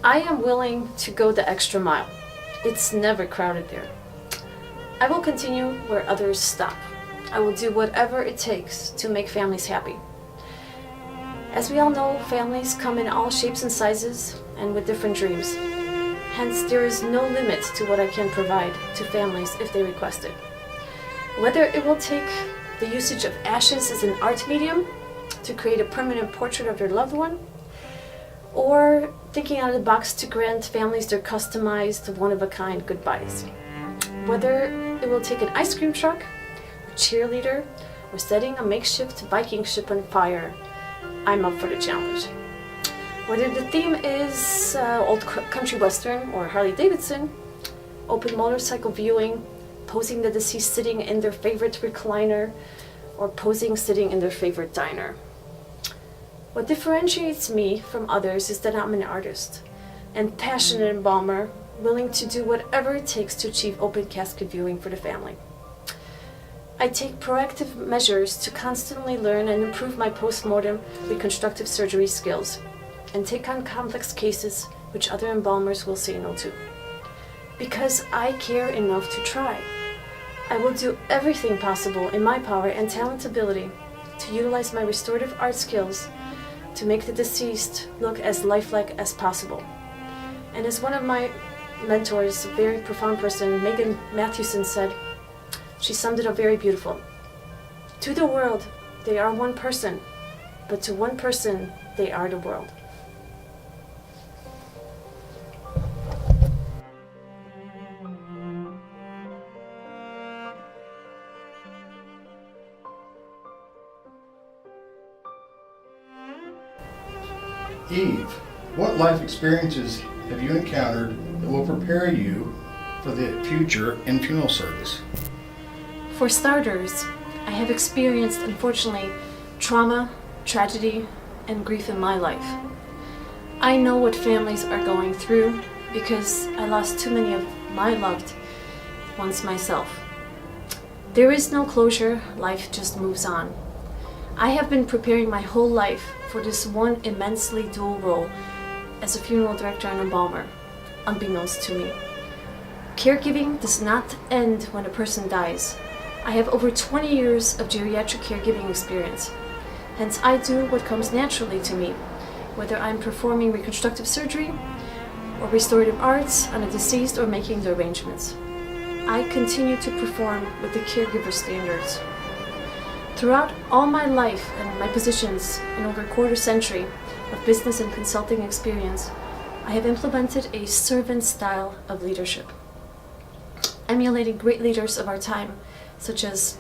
I am willing to go the extra mile. It's never crowded there. I will continue where others stop. I will do whatever it takes to make families happy. As we all know, families come in all shapes and sizes and with different dreams. Hence, there is no limit to what I can provide to families if they request it. Whether it will take the usage of ashes as an art medium to create a permanent portrait of their loved one, or thinking out of the box to grant families their customized, one-of-a-kind goodbyes. Whether it will take an ice cream truck, a cheerleader, or setting a makeshift Viking ship on fire, I'm up for the challenge. Whether the theme is old country western or Harley Davidson, open motorcycle viewing, posing the deceased sitting in their favorite recliner, or posing sitting in their favorite diner. What differentiates me from others is that I'm an artist and passionate embalmer, willing to do whatever it takes to achieve open casket viewing for the family. I take proactive measures to constantly learn and improve my post-mortem reconstructive surgery skills and take on complex cases which other embalmers will say no to. Because I care enough to try, I will do everything possible in my power and talent ability to utilize my restorative art skills to make the deceased look as lifelike as possible. And as one of my mentors, a very profound person, Megan Matthewson, said, she summed it up very beautiful. To the world, they are one person, but to one person, they are the world. Eve, what life experiences have you encountered that will prepare you for the future in funeral service? For starters, I have experienced, unfortunately, trauma, tragedy, and grief in my life. I know what families are going through because I lost too many of my loved ones myself. There is no closure, life just moves on. I have been preparing my whole life for this one immensely dual role as a funeral director and embalmer, unbeknownst to me. Caregiving does not end when a person dies. I have over 20 years of geriatric caregiving experience. Hence, I do what comes naturally to me, whether I'm performing reconstructive surgery or restorative arts on a deceased or making the arrangements. I continue to perform with the caregiver standards. Throughout all my life and my positions in over a quarter century of business and consulting experience, I have implemented a servant style of leadership, emulating great leaders of our time, such as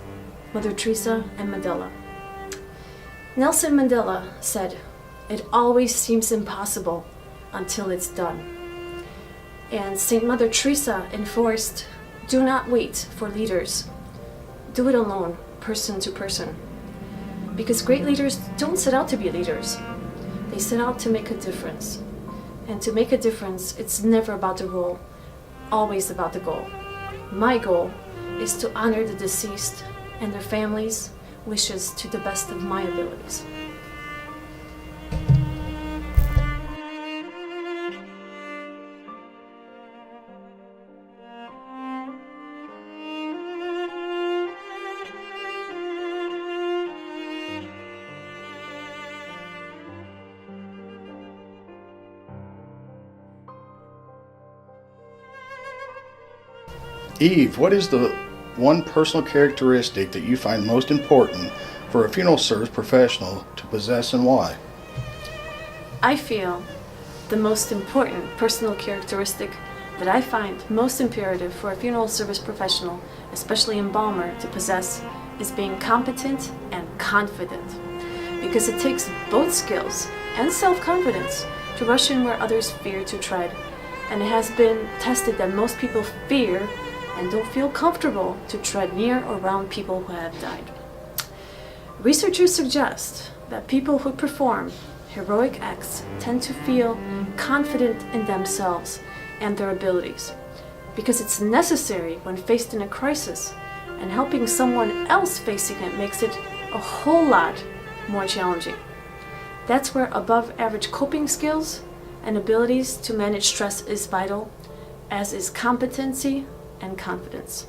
Mother Teresa and Mandela. Nelson Mandela said, "It always seems impossible until it's done." And Saint Mother Teresa enforced, "Do not wait for leaders. Do it alone, person to person." Because great leaders don't set out to be leaders. They set out to make a difference. And to make a difference, it's never about the role, always about the goal. My goal is to honor the deceased and their families' wishes to the best of my abilities. Eve, what is the one personal characteristic that you find most important for a funeral service professional to possess, and why? I feel the most important personal characteristic that I find most imperative for a funeral service professional, especially embalmer, to possess is being competent and confident. Because it takes both skills and self-confidence to rush in where others fear to tread. And it has been tested that most people fear and don't feel comfortable to tread near or around people who have died. Researchers suggest that people who perform heroic acts tend to feel confident in themselves and their abilities, because it's necessary when faced in a crisis, and helping someone else facing it makes it a whole lot more challenging. That's where above average coping skills and abilities to manage stress is vital, as is competency and confidence.